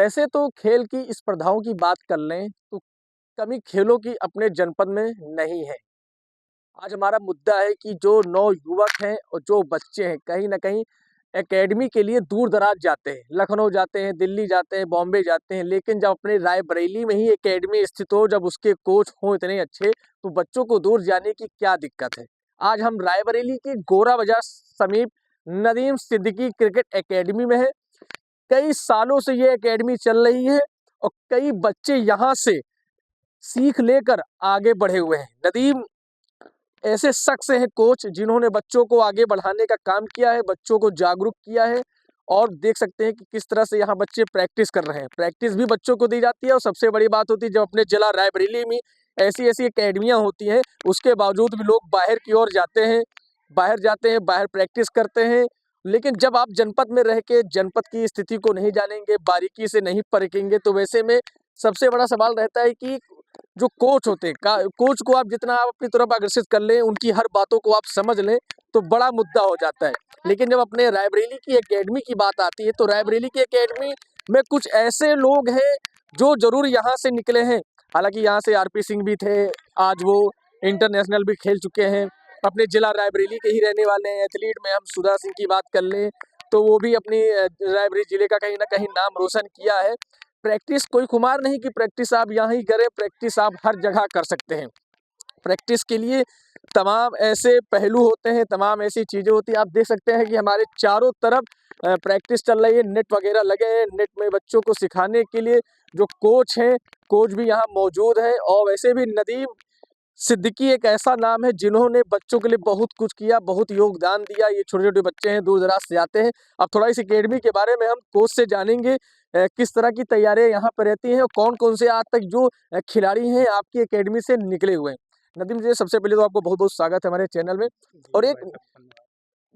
वैसे तो खेल की स्पर्धाओं की बात कर लें तो कमी खेलों की अपने जनपद में नहीं है। आज हमारा मुद्दा है कि जो नवयुवक हैं और जो बच्चे हैं कहीं न कहीं एकेडमी के लिए दूर-दराज जाते हैं। लखनऊ जाते हैं, दिल्ली जाते हैं, बॉम्बे जाते हैं, लेकिन जब अपने रायबरेली में ही एकेडमी स्थित हो, जब उसके कोच हों इतने अच्छे, तो बच्चों को दूर जाने की क्या दिक्कत है? आज हम रायबरेली के गोरा बाज़ार समीप नदीम सिद्दीकी क्रिकेट एकेडमी में हैं। कई सालों से ये एकेडमी चल रही है और कई बच्चे यहाँ से सीख लेकर आगे बढ़े हुए हैं। नदीम ऐसे शख्स हैं कोच जिन्होंने बच्चों को आगे बढ़ाने का काम किया है, बच्चों को जागरूक किया है और देख सकते हैं कि किस तरह से यहाँ बच्चे प्रैक्टिस कर रहे हैं। प्रैक्टिस भी बच्चों को दी जाती है और सबसे बड़ी बात होती है जब अपने जिला रायबरेली में ऐसी-ऐसी एकेडमियाँ होती हैं, उसके बावजूद भी लोग बाहर की ओर जाते हैं, बाहर प्रैक्टिस करते हैं। लेकिन जब आप जनपद में रह के जनपद की स्थिति को नहीं जानेंगे, बारीकी से नहीं परखेंगे, तो वैसे में सबसे बड़ा सवाल रहता है कि जो कोच होते हैं कोच को आप जितना आप अपनी तरफ आकर्षित कर लें, उनकी हर बातों को आप समझ लें, तो बड़ा मुद्दा हो जाता है। लेकिन जब अपने रायबरेली की एकेडमी की बात आती है, तो रायबरेली की एकेडमी में कुछ ऐसे लोग हैं, जो ज़रूर यहाँ से निकले हैं। हालाँकि यहाँ से आरपी सिंह भी थे, आज वो इंटरनेशनल भी खेल चुके हैं। अपने जिला रायबरेली के ही रहने वाले हैं। एथलीट में हम सुधा सिंह की बात कर लें, तो वो भी अपनी रायबरेली जिले का कहीं न कहीं नाम रोशन किया है। प्रैक्टिस कोई खुमार नहीं कि प्रैक्टिस आप यहाँ ही करें, प्रैक्टिस आप हर जगह कर सकते हैं। प्रैक्टिस के लिए तमाम ऐसे पहलू होते हैं, तमाम ऐसी चीज़ें होती हैं। आप देख सकते हैं कि हमारे चारों तरफ प्रैक्टिस चल रही है, नेट वगैरह लगे हैं। नेट में बच्चों को सिखाने के लिए जो कोच हैं, कोच भी यहाँ मौजूद हैं और वैसे भी नदीम सिद्दीकी एक ऐसा नाम है जिन्होंने बच्चों के लिए बहुत कुछ किया, बहुत योगदान दिया। ये छोटे-छोटे बच्चे हैं, दूर-दराज से आते हैं। अब थोड़ा इस एकेडमी के बारे में हम कोच से जानेंगे किस तरह की तैयारियाँ यहाँ पर रहती हैं और कौन-कौन से आज तक जो खिलाड़ी हैं आपकी एकेडमी से निकले हुए हैं। नदीम जी, सबसे पहले तो आपको बहुत-बहुत स्वागत है हमारे चैनल में। और एक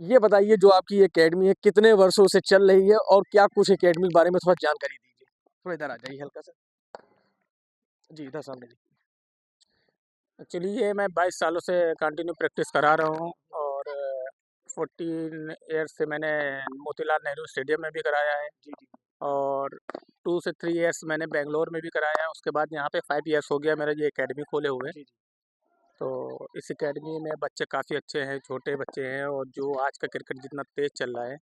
ये बताइए जो आपकी एकेडमी है कितने वर्षों से चल रही है और क्या कुछ एकेडमी के बारे में थोड़ा जानकारी दीजिए? थोड़ा इधर आ जाइए हल्का सा। जी, इधर सामने देखिए। एक्चुअली ये मैं 22 सालों से कंटिन्यू प्रैक्टिस करा रहा हूँ और 14 ईयर्स से मैंने मोतीलाल नेहरू स्टेडियम में भी कराया है। जी, जी। और 2 से 3 ईयर्स मैंने बेंगलोर में भी कराया है। उसके बाद यहाँ पे 5 ईयर्स हो गया मेरा ये एकेडमी खोले हुए। जी, जी। तो इस एकेडमी में बच्चे काफ़ी अच्छे हैं, छोटे बच्चे हैं और जो आज का क्रिकेट जितना तेज़ चल रहा है,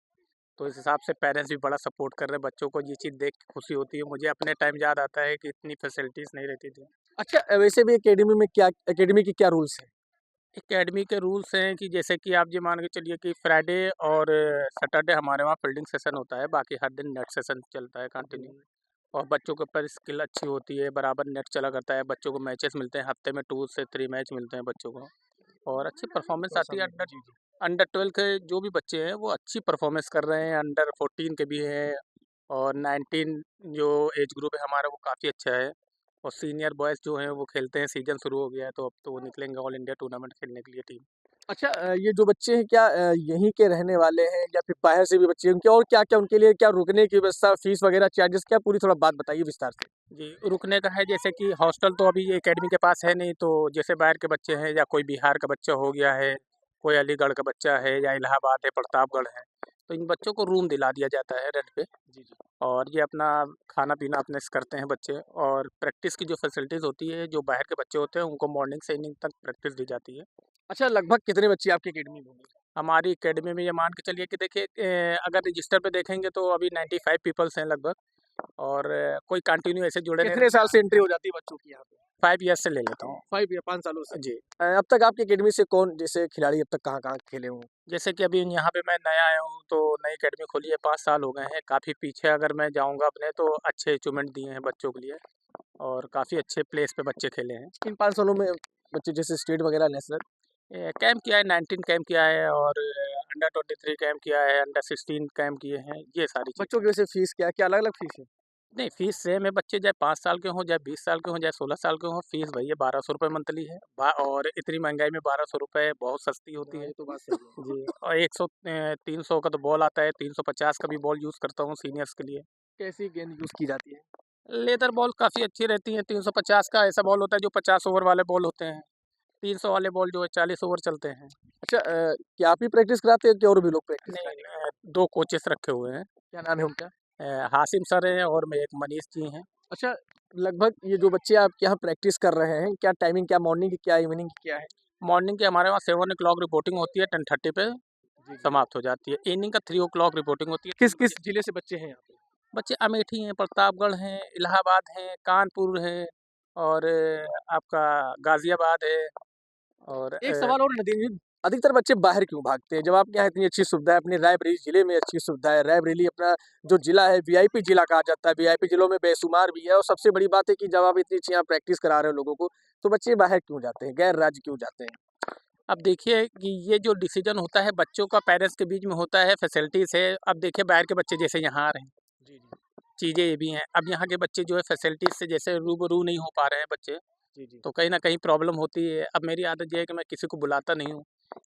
तो इस हिसाब से पेरेंट्स भी बड़ा सपोर्ट कर रहे हैं। बच्चों को ये चीज़ देख के खुशी होती है। मुझे अपने टाइम याद आता है कि इतनी फैसिलिटीज़ नहीं रहती थी। अच्छा, वैसे भी एकेडमी के क्या रूल्स हैं? एकेडमी के रूल्स हैं कि जैसे कि आप ये मान के चलिए कि फ्राइडे और सैटरडे हमारे वहाँ फील्डिंग सेशन होता है, बाकी हर दिन नेट सेशन चलता है कंटिन्यू। और बच्चों के ऊपर स्किल अच्छी होती है, बराबर नेट चला करता है, बच्चों को मैचेस मिलते हैं, हफ्ते में 2 से 3 मैच मिलते हैं बच्चों को और अच्छी परफॉर्मेंस थोड़ा आती है। सामने अंडर जी, जी। अंडर 12 के जो भी बच्चे हैं वो अच्छी परफॉर्मेंस कर रहे हैं, अंडर 14 के भी हैं और 19 जो एज ग्रुप है हमारा वो काफ़ी अच्छा है। और सीनियर बॉयज़ जो हैं वो खेलते हैं, सीज़न शुरू हो गया है तो अब तो वो निकलेंगे ऑल इंडिया टूर्नामेंट खेलने के लिए टीम। अच्छा, ये जो बच्चे हैं क्या यहीं के रहने वाले हैं या फिर बाहर से भी बच्चे हैं? उनके और क्या-क्या उनके लिए क्या रुकने की व्यवस्था, फीस वगैरह, चार्जेस क्या पूरी थोड़ा बात बताइए विस्तार से? जी, रुकने का है जैसे कि हॉस्टल तो अभी ये एकेडमी के पास है नहीं, तो जैसे बाहर के बच्चे हैं या कोई बिहार का बच्चा हो गया है, कोई अलीगढ़ का बच्चा है या इलाहाबाद है, प्रतापगढ़ है, तो इन बच्चों को रूम दिला दिया जाता है रेंट पे। जी, जी। और ये अपना खाना-पीना अपने से करते हैं बच्चे और प्रैक्टिस की जो फैसिलिटीज़ होती है, जो बाहर के बच्चे होते हैं उनको मॉर्निंग से इवनिंग तक प्रैक्टिस दी जाती है। अच्छा, लगभग कितने बच्चे आपकी एकेडमी में होंगे? हमारी एकेडमी में ये मान के चलिए कि देखिए अगर रजिस्टर पे देखेंगे तो अभी 95 पीपल्स हैं लगभग और कोई कंटिन्यू ऐसे जुड़े नहीं कितने रहते। साल से एंट्री हो जाती है बच्चों की यहाँ पे? 5 ईयर्स से ले लेता हूँ। 5 या 5 सालों से? जी। अब तक आपकी एकेडमी से कौन जैसे खिलाड़ी अब तक कहाँ-कहाँ खेले हों? जैसे कि अभी यहाँ पे मैं नया आया हूँ, तो नई अकेडमी खोली है, 5 साल हो गए हैं। काफ़ी पीछे अगर मैं जाऊँगा अपने तो अच्छे अचीवमेंट दिए हैं बच्चों के लिए और काफ़ी अच्छे प्लेस पे बच्चे खेले हैं। इन 5 सालों में बच्चे जैसे स्टेट वगैरह नेशनल कैंप किया है, 19 कैंप किया है और अंडर 23 कैंप किया है, अंडर 16 कैंप किए हैं, ये सारी बच्चों चीज़ें। की वैसे फीस क्या है? क्या अलग-अलग फीस है? नहीं, फ़ीस सेम है, बच्चे चाहे 5 साल के हों, चाहे 20 साल के हों, चाहे 16 साल के हों, फ़ीस वही है, ₹1200 मंथली है। बा और इतनी महँगाई में ₹1200 बहुत सस्ती होती हाँ, है। ये तो बात सही है। जी। और 300 का तो बॉल आता है, 350 का भी बॉल यूज़ करता हूँ सीनियर्स के लिए। कैसी गेंद यूज़ की जाती है? लेदर बॉल काफ़ी अच्छी रहती हैं, 350 का ऐसा बॉल होता है जो 50 ओवर वाले बॉल होते हैं। 300 वाले बॉल जो है 40 ओवर चलते हैं। अच्छा, क्या आप ही प्रैक्टिस कराते हैं कि और भी लोग प्रैक्टिस नहीं, कराने? 2 कोचेस रखे हुए हैं। क्या नाम है उनका? हासिम सर हैं और मैं एक मनीष जी हैं। अच्छा, लगभग ये जो बच्चे आपके यहाँ प्रैक्टिस कर रहे हैं, क्या टाइमिंग, क्या मॉर्निंग की, क्या इवनिंग की, क्या है? मॉर्निंग की हमारे वहाँ 7 ओ क्लॉक रिपोर्टिंग होती है, 10:30 पे जी, जी। समाप्त हो जाती है। इवनिंग का 3 ओ क्लॉक रिपोर्टिंग होती है, 3 किस-किस बजे। जिले से बच्चे हैं यहाँ पे? बच्चे अमेठी हैं, प्रतापगढ़ हैं, इलाहाबाद हैं, कानपुर है और आपका गाज़ियाबाद है और एक सवाल और नदीम जी, अधिकतर बच्चे बाहर क्यों भागते हैं? जब आपके यहाँ इतनी अच्छी सुविधा है, अपने रायबरेली जिले में अच्छी सुविधा है, रायबरेली अपना जो जिला है वीआईपी जिला कहा जाता है, वीआईपी जिलों में बेशुमार भी है और सबसे बड़ी बात है कि जब आप इतनी अच्छी यहाँ प्रैक्टिस करा रहे हो लोगों को, तो बच्चे बाहर क्यों जाते हैं? गैर राज्य क्यों जाते हैं? अब देखिए कि ये जो डिसीजन होता है बच्चों का पेरेंट्स के बीच में होता है, फैसिलिटीज़ है। अब देखिए बाहर के बच्चे जैसे यहाँ आ रहे हैं, जी, जी। चीज़ें ये भी हैं। अब यहाँ के बच्चे जो है फैसिलिटीज़ से जैसे रूबरू नहीं हो पा रहे हैं बच्चे, जी, जी। तो कहीं न कहीं प्रॉब्लम होती है। अब मेरी आदत ये है कि मैं किसी को बुलाता नहीं हूँ।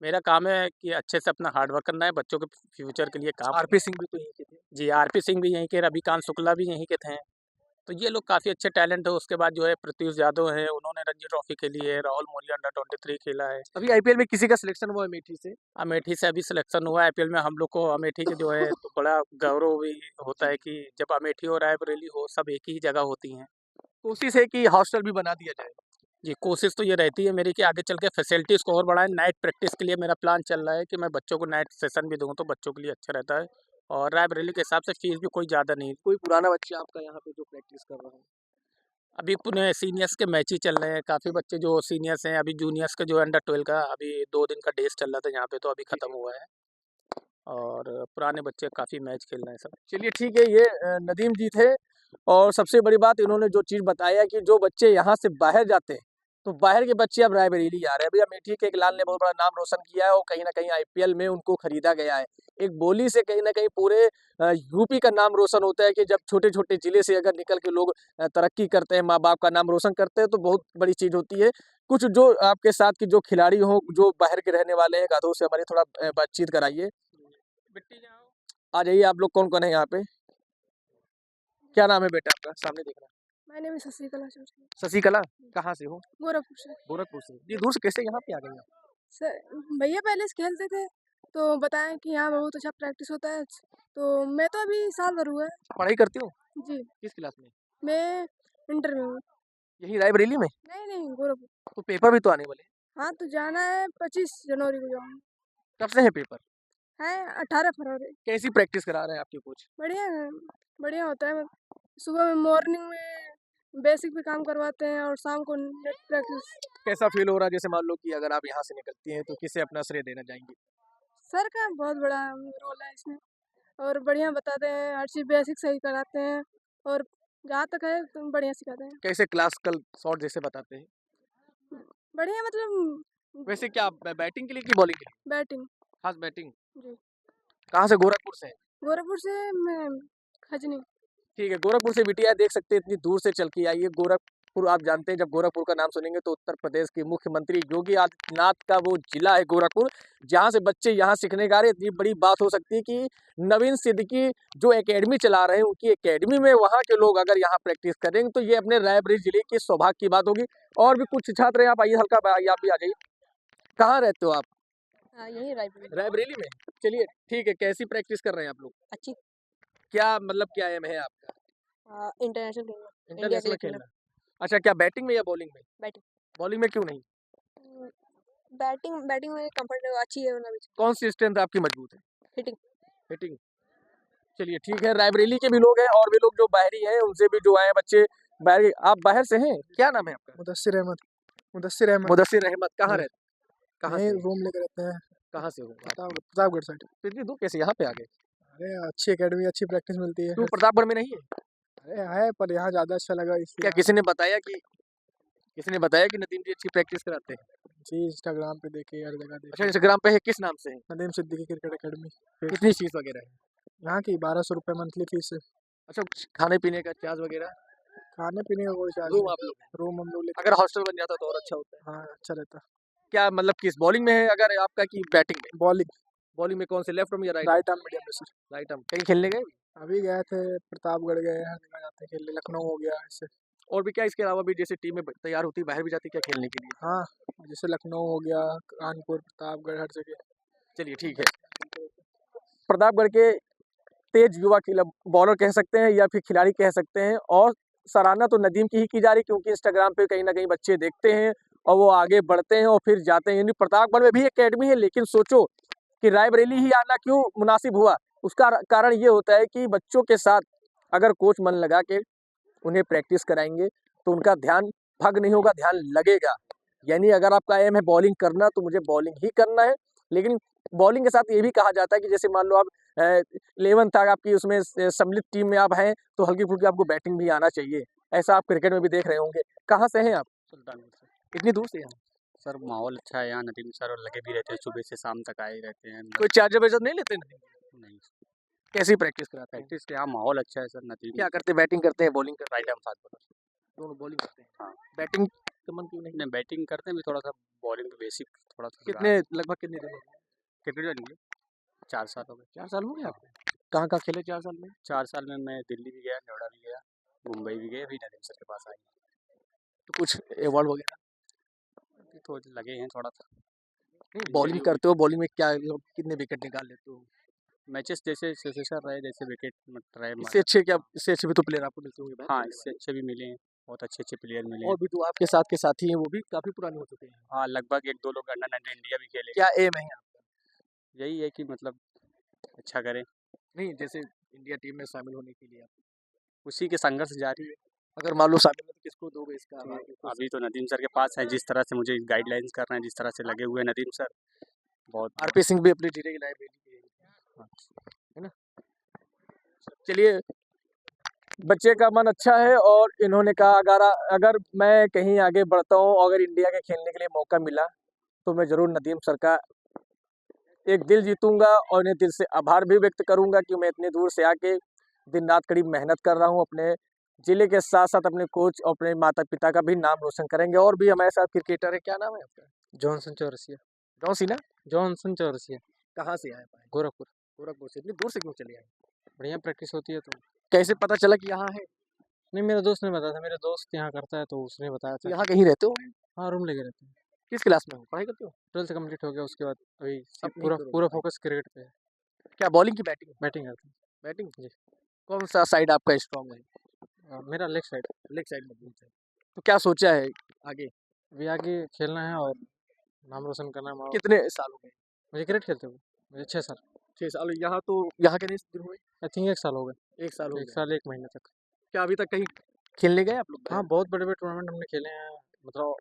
मेरा काम है कि अच्छे से अपना हार्ड वर्क करना है, बच्चों के फ्यूचर के लिए काम करना आरपी है। सिंह भी तो यहीं के थे। जी, आरपी सिंह भी यहीं के, रविकांत शुक्ला भी यहीं के थे। तो ये लोग काफ़ी अच्छे टैलेंट है। उसके बाद जो है प्रत्युष यादव हैं, उन्होंने रणजी ट्रॉफी खेली है, राहुल मोरिया अंडर 23 खेला है। अभी आईपीएल में किसी का सिलेक्शन हुआ है अमेठी से? अमेठी से अभी सिलेक्शन हुआ है आईपीएल में। हम लोग को अमेठी के जो है तो बड़ा गौरव भी होता जी, है कि जब अमेठी और रायबरेली हो, सब एक ही जगह होती हैं। कोशिश है कि हॉस्टल भी बना दिया जाए। जी, कोशिश तो ये रहती है मेरी कि आगे चल के फैसिलिटीज़ को और बढ़ाएँ। नाइट प्रैक्टिस के लिए मेरा प्लान चल रहा है कि मैं बच्चों को नाइट सेशन भी दूँ, तो बच्चों के लिए अच्छा रहता है और रायबरेली के हिसाब से फ़ीस भी कोई ज़्यादा नहीं। कोई पुराना बच्चा आपका यहाँ पे जो प्रैक्टिस कर रहा है? अभी पुणे सीनियर्स के मैच ही चल रहे हैं, काफ़ी बच्चे जो सीनियर्स हैं, अभी जूनियर्स के जो अंडर 12 का अभी 2 दिन का डेज़ चल रहा था यहाँ पे, तो अभी जी, ख़त्म जी। हुआ है और पुराने बच्चे काफ़ी मैच खेल रहे हैं सब। चलिए ठीक है, ये नदीम जी थे और सबसे बड़ी बात इन्होंने जो चीज़ बताया कि जो बच्चे यहाँ से बाहर जाते हैं, तो बाहर के बच्चे अब रायबरेली आ रहे हैं। भैया अमेठी के एक लाल ने बहुत बड़ा नाम रोशन किया है और कहीं न कहीं आईपीएल में उनको खरीदा गया है। एक बोली से कहीं न कहीं पूरे यूपी का नाम रोशन होता है कि जब छोटे-छोटे जिले से अगर निकल के लोग तरक्की करते हैं, माँ-बाप का नाम रोशन करते हैं, तो बहुत बड़ी चीज़ होती है। कुछ जो आपके साथ के जो खिलाड़ी हों, जो बाहर के रहने वाले हैं, गाधों से हमारी थोड़ा बातचीत कराइए। बिट्टी जाओ। आ जाइए, आप लोग कौन-कौन है यहाँ पे? क्या नाम है बेटा आपका? सामने दिख रहा है। My name is Shashikala Chaudhary. Shashikala, कहाँ से हो? गोरखपुर से। गोरखपुर से। इतनी दूर से कैसे यहाँ पे आ गई आप? सर भैया पहले से खेलते थे, तो बताएँ कि यहाँ बहुत अच्छा प्रैक्टिस होता है। तो मैं तो अभी साल भर हुआ है। पढ़ाई करती हो? जी, किस क्लास में? मैं इंटर में हूँ। यहीं रायबरेली में? नहीं, नहीं गोरखपुर। तो पेपर भी तो आने वाले हैं। हाँ, तो जाना है 25 जनवरी को जाऊँगा। कब से है पेपर? है 18 फरवरी। कैसी प्रैक्टिस करा रहे हैं आपके कोच? बढ़िया है, बढ़िया होता है। सुबह में मॉर्निंग में बेसिक भी काम करवाते हैं और शाम को नेट प्रैक्टिस। कैसा फ़ील हो रहा है जैसे मान लो कि अगर आप यहाँ से निकलती हैं तो किसे अपना श्रेय देना चाहेंगी? सर का बहुत बड़ा रोल है इसमें और बढ़िया बताते हैं, हर चीज़ बेसिक सही कराते हैं और जहाँ तक है तो बढ़िया सिखाते हैं। कैसे क्लासिकल शॉट जैसे बताते हैं? बढ़िया मतलब वैसे क्या बैटिंग के लिए कि बॉलिंग के लिए? बैटिंग। खास बैटिंग। जी। कहाँ से? गोरखपुर से हैं? गोरखपुर से मैं खजनी। ठीक है, गोरखपुर से बिटिया देख सकते हैं इतनी दूर से चल के आई है। गोरखपुर आप जानते हैं जब गोरखपुर का नाम सुनेंगे तो उत्तर प्रदेश के मुख्यमंत्री योगी आदित्यनाथ का वो जिला है गोरखपुर, जहाँ से बच्चे यहाँ सीखने का आ रहे हैं। इतनी बड़ी बात हो सकती है कि नवीन सिद्दीकी जो एकेडमी चला रहे हैं, उनकी एकेडमी में वहाँ के लोग अगर यहाँ प्रैक्टिस करेंगे तो ये अपने रायबरेली जिले के सौभाग्य की बात होगी। और भी कुछ छात्र हैं, आप आइए हल्का आइए आप भी आ जाइए। कहाँ रहते हो आप? हाँ, यही रायबरेली। रायबरेली में? चलिए ठीक है, कैसी प्रैक्टिस कर रहे हैं आप लोग? अच्छी। क्या मतलब क्या एम है आपका? इंटरनेशनल खेलना, इंडिया के इंटरनेशनल लिए खेलना। खेलना। अच्छा, क्या बैटिंग में या बॉलिंग में? बैटिंग। बॉलिंग में क्यों नहीं? बैटिंग में कंफर्ट अच्छी है मतलब कौन सी स्ट्रेंथ आपकी मजबूत है? हिटिंग। हिटिंग। चलिए ठीक है, रायबरेली के भी लोग हैं और भी लोग जो बाहरी हैं, उनसे भी जो आए हैं बच्चे बाहर के। आप बाहर से हैं? क्या नाम है आपका? मुदस्सिर अहमद। मुदस्सिर अहमद। मुदस्सिर अहमद। कहाँ जी। रहते कहाँ यहीं से? रूम लेके रहते हैं। कहाँ से हो आप? प्रतापगढ़ साइड। तो इतनी दूर कैसे यहाँ पे आ गए? अरे अच्छी एकेडमी, अच्छी प्रैक्टिस मिलती है। क्यों प्रतापगढ़ में नहीं है? अरे है, पर यहाँ ज़्यादा अच्छा लगा क्या इसलिए। किसी ने बताया कि नदीम जी अच्छी प्रैक्टिस कराते हैं? जी, इंस्टाग्राम पे देखे, हर जगह अच्छा, देखे। इंस्टाग्राम पे है, किस नाम से है? Nadeem Siddiqui cricket academy. कितनी फीस वगैरह है? यहाँ की 1200 रुपये मंथली फीस है। अच्छा, कुछ खाने पीने का चार्ज वगैरह? खाने पीने का कोई चार्ज रूम नहीं। आप लोग हैं? रूम हम लोग लेते अगर हॉस्टल बन जाता तो और अच्छा होता है। हैं। हाँ, अच्छा रहता। क्या मतलब किस बॉलिंग में है अगर आपका कि बैटिंग में? बॉलिंग। बॉलिंग में कौन से, लेफ्ट आर्म या right arm? Right arm medium में सर। Right arm. कहीं खेलने गए? अभी गए थे, प्रतापगढ़ गए, हर जगह जाते हैं खेलने, लखनऊ हो गया ऐसे। और भी क्या इसके अलावा भी जैसे टीमें तैयार होती है बाहर भी जाती है क्या खेलने के लिए? हाँ, जैसे लखनऊ हो गया, कानपुर, प्रतापगढ़, हर जगह। चलिए ठीक है। प्रतापगढ़ के तेज युवा बॉलर कह सकते हैं या फिर खिलाड़ी कह सकते हैं। और सराहना तो नदीम की ही की जा रही, क्योंकि इंस्टाग्राम पे कहीं ना कहीं बच्चे देखते हैं और वो आगे बढ़ते हैं और फिर जाते हैं। यानी प्रतापगढ़ में भी एकेडमी है, लेकिन सोचो कि रायबरेली ही आना क्यों मुनासिब हुआ। उसका कारण ये होता है कि बच्चों के साथ अगर कोच मन लगा के उन्हें प्रैक्टिस कराएंगे तो उनका ध्यान भंग नहीं होगा, ध्यान लगेगा। यानी अगर आपका एम है बॉलिंग करना तो मुझे बॉलिंग ही करना है। लेकिन बॉलिंग के साथ ये भी कहा जाता है कि जैसे मान लो आप 11 तक आपकी उसमें सम्मिलित टीम में आप हैं तो हल्की फुल्की आपको बैटिंग भी आना चाहिए। ऐसा आप क्रिकेट में भी देख रहे होंगे। कहाँ से हैं आप? सुल्तानपुर से। इतनी दूर से? यहाँ सर माहौल अच्छा है यहाँ, नदीम सर और लगे भी रहते हैं, सुबह से शाम तक आए रहते हैं। कोई चार्जर वार्जर नहीं लेते? नहीं, कैसी प्रैक्टिस कराते हैं? प्रैक्टिस के यहाँ माहौल अच्छा है सर। नदीम क्या करते हैं? बैटिंग करते हैं, बॉलिंग करते राइट आर्म फास्ट बॉलर। हैं? दोनों बॉलिंग करते हैं। हाँ। बैटिंग का मन क्यों नहीं? नहीं, बैटिंग करते हैं भी थोड़ा सा, बॉलिंग तो बेसिक थोड़ा सा। कितने लगभग कितने दिन हो गए? क्रिकेट ज्वाइन किए 4 साल हो गए। 4 साल हो गए आपको? कहाँ कहाँ खेले 4 साल में? 4 साल में मैं दिल्ली भी गया, नोएडा भी गया, मुंबई भी गया, अभी नदीम सर के पास आए। तो कुछ अवार्ड वगैरह? अभी तो लगे हैं थोड़ा सा। बॉलिंग करते हो, बॉलिंग में क्या कितने विकेट निकाल लेते हो? मैचेस जैसे सक्सेसर रहे, जैसे विकेट रहे इससे अच्छे क्या, इससे अच्छे भी तो प्लेयर आपको मिलते होंगे? हाँ, इससे अच्छे भी मिले हैं, बहुत अच्छे प्लेयर मिले हैं। और भी तो आपके साथ के साथी हैं, वो भी काफी पुराने हो चुके हैं। हाँ, लगभग 1-2 लोग अंडर 19 इंडिया भी खेले। क्या एम है आपका? यही है कि मतलब अच्छा करें, नहीं, जैसे इंडिया टीम में शामिल होने के लिए उसी के संघर्ष जारी है। अगर मान लो शामिल हो तो किसको दोगे इसका अवार्ड? अभी तो नदीम सर के पास है, जिस तरह से मुझे गाइडलाइंस कर रहे हैं, जिस तरह से लगे हुए हैं नदीम सर, बहुत। आरपी सिंह भी अपनी जीरे की लाइब्रेरी है ना। चलिए, बच्चे का मन अच्छा है और इन्होंने कहा अगर मैं कहीं आगे बढ़ता हूँ, अगर इंडिया के खेलने के लिए मौका मिला तो मैं ज़रूर नदीम सर का एक दिल जीतूंगा और इन्हें दिल से आभार भी व्यक्त करूंगा कि मैं इतनी दूर से आके दिन रात कड़ी मेहनत कर रहा हूँ। अपने ज़िले के साथ साथ अपने कोच और अपने माता पिता का भी नाम रोशन करेंगे। और भी हमारे साथ क्रिकेटर है, क्या नाम है आपका? जॉनसन चौरसिया। जॉनसन चौरसिया। कहाँ से आए? गोरखपुर। गोरखपुर से? इतनी दूर से क्यों चले आए? बढ़िया प्रैक्टिस होती है तो। कैसे पता चला कि यहाँ है? नहीं, मेरे दोस्त ने बताया था, मेरे दोस्त यहाँ करता है तो उसने बताया तो था। यहाँ कहीं रहते हो? हाँ, रूम लेके रहते हैं। किस क्लास में हो? पढ़ाई करते हो? 12th कंप्लीट हो गया, उसके बाद अभी अब नहीं पूरा करोगे पूरा पढ़ाई? फोकस क्रिकेट पे है। क्या बॉलिंग की बैटिंग? बैटिंग करते बैटिंग जी। कौन सा साइड आपका स्ट्रॉन्ग है? हैं। मेरा लेग साइड। लेग साइड मजबूत है। तो क्या सोचा है आगे? अभी आगे खेलना है और नाम रोशन करना है। कितने साल हो गए? मुझे क्रिकेट खेलते हुए मुझे 6 साल। 6 साल। यहाँ तो यहाँ के नहीं दिन हुए? आई थिंक 1 साल हो गए। 1 साल हो 1 गए। साल 1 महीने तक। क्या अभी तक कहीं खेलने गए आप लोग? हाँ, बहुत बड़े-बड़े टूर्नामेंट हमने खेले हैं, मतलब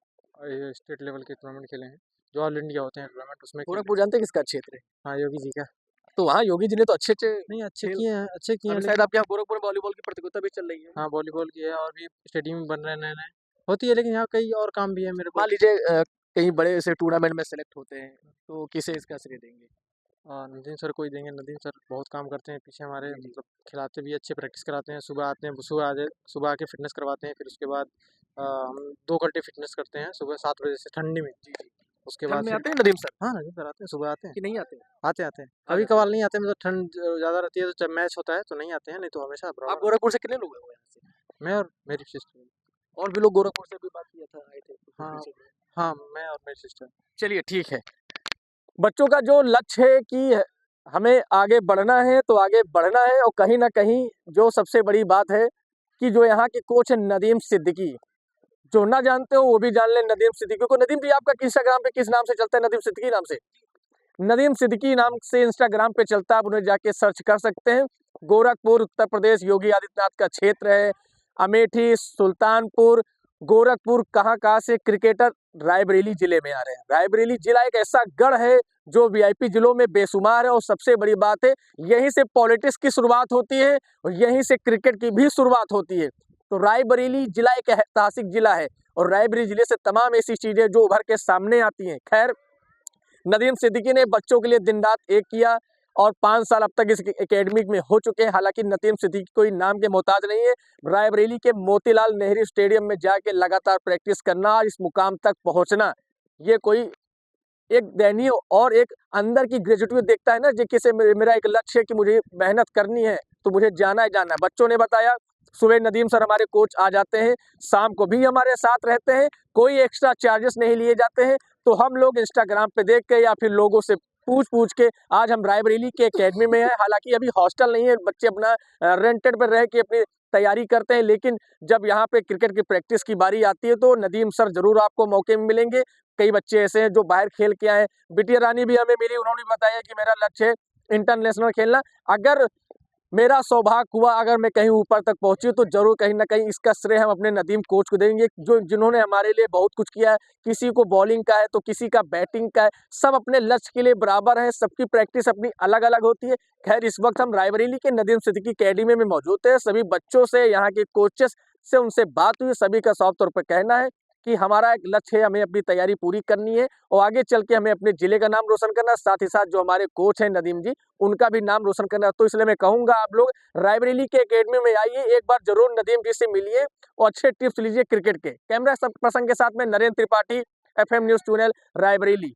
स्टेट लेवल के टूर्नामेंट खेले हैं, जो ऑल इंडिया होते हैं टूर्नामेंट, उसमें खेले। गोरखपुर जानते हैं किसका क्षेत्र है? हाँ, योगी जी का। तो वहाँ योगी जी ने तो अच्छे नहीं, अच्छे खेल- किए हैं, अच्छे किए हैं, अभी शायद आपके यहाँ गोरखपुर में वॉलीबॉल की प्रतियोगिता भी चल रही है। हाँ, वॉलीबॉल की है और भी स्टेडियम बन रहे हैं नए-नए। होती है, लेकिन यहाँ कई और काम भी है मेरे को। मान लीजिए कहीं बड़े से टूर्नामेंट में सेलेक्ट होते हैं तो किसे इसका श्रेय देंगे? नदीम सर को ही देंगे। नदीम सर बहुत काम करते हैं पीछे हमारे, मतलब खिलाते भी, अच्छे प्रैक्टिस कराते हैं। सुबह आते हैं, सुबह आके फिटनेस करवाते हैं, फिर उसके बाद हम 2 घंटे फिटनेस करते हैं सुबह 7 बजे से ठंडी में। उसके बाद ठंड में फिर आते हैं नदीम सर हाँ, नदीम सर आते हैं, सुबह आते हैं। कि नहीं आते? आते हैं। आ कभी जाते कभार नहीं आते, मतलब ठंड ज़्यादा रहती है तो जब मैच होता है तो नहीं आते हैं, नहीं तो हमेशा आप बराबर। गोरखपुर से कितने लोग हैं यहाँ से? मैं और मेरी सिस्टर। और भी लोग गोरखपुर से भी बात किया था, आए थे कुछ हाँ। पीछे। हाँ, मैं और मेरी सिस्टर। चलिए ठीक है। बच्चों का जो लक्ष्य है कि हमें आगे बढ़ना है तो आगे बढ़ना है। और कहीं ना कहीं जो सबसे बड़ी बात है कि जो यहाँ के कोच है नदीम सिद्दीकी, जो ना जानते हो वो भी जान ले नदीम सिद्दीकी को। नदीम जी आपका इंस्टाग्राम पे किस नाम से चलता है? नदीम सिद्दीकी नाम से? नदीम सिद्दीकी नाम से इंस्टाग्राम पे चलता है, आप उन्हें जाके सर्च कर सकते हैं। गोरखपुर उत्तर प्रदेश योगी आदित्यनाथ का क्षेत्र है। अमेठी, सुल्तानपुर, गोरखपुर कहाँ से क्रिकेटर रायबरेली जिले में आ रहे हैं। रायबरेली जिला एक ऐसा गढ़ है जो वीआईपी जिलों में बेशुमार है। और सबसे बड़ी बात है, यहीं से पॉलिटिक्स की शुरुआत होती है और यहीं से क्रिकेट की भी शुरुआत होती है। तो रायबरेली जिला एक ऐतिहासिक जिला है और रायबरेली जिले से तमाम ऐसी चीजें जो उभर के सामने आती हैं। खैर, नदीम सिद्दीकी ने बच्चों के लिए दिन रात एक किया और 5 साल अब तक इस एकेडमी में हो चुके हैं। हालांकि नदीम सिद्दीकी कोई नाम के मोहताज नहीं है। रायबरेली के मोतीलाल नेहरू स्टेडियम में जाके लगातार प्रैक्टिस करना और इस मुकाम तक पहुंचना, ये कोई एक दयनीय और एक अंदर की ग्रेजुएटी देखता है ना, जिसे मेरा एक लक्ष्य है कि मुझे मेहनत करनी है तो मुझे जाना है। बच्चों ने बताया सुबह नदीम सर हमारे कोच आ जाते हैं, शाम को भी हमारे साथ रहते हैं, कोई एक्स्ट्रा चार्जेस नहीं लिए जाते हैं। तो हम लोग इंस्टाग्राम पे देख के या फिर लोगों से पूछ के आज हम रायबरेली के एकेडमी में हैं। हालांकि अभी हॉस्टल नहीं है, बच्चे अपना रेंटेड पर रह के अपनी तैयारी करते हैं, लेकिन जब यहाँ पे क्रिकेट की प्रैक्टिस की बारी आती है तो नदीम सर जरूर आपको मौके में मिलेंगे। कई बच्चे ऐसे हैं जो बाहर खेल के आए हैं। बिटिया रानी भी हमें मिली, उन्होंने बताया कि मेरा लक्ष्य है इंटरनेशनल खेलना। अगर मेरा सौभाग्य हुआ, अगर मैं कहीं ऊपर तक पहुंची तो जरूर कहीं ना कहीं इसका श्रेय हम अपने नदीम कोच को देंगे, जो जिन्होंने हमारे लिए बहुत कुछ किया है। किसी को बॉलिंग का है तो किसी का बैटिंग का है, सब अपने लक्ष्य के लिए बराबर है, सबकी प्रैक्टिस अपनी अलग अलग होती है। खैर, इस वक्त हम रायबरेली के नदीम सिद्दीकी अकेडमी में मौजूद है। सभी बच्चों से, यहाँ के कोचेस से उनसे बात हुई। सभी का साफ तौर पर कहना है कि हमारा एक लक्ष्य है, हमें अपनी तैयारी पूरी करनी है और आगे चल के हमें अपने जिले का नाम रोशन करना, साथ ही साथ जो हमारे कोच हैं नदीम जी, उनका भी नाम रोशन करना। तो इसलिए मैं कहूंगा आप लोग रायबरेली के एकेडमी में आइए, एक बार जरूर नदीम जी से मिलिए और अच्छे टिप्स लीजिए क्रिकेट के। कैमरा सब प्रसंग के साथ में Narendra Tripathi, FM news channel Raebareli.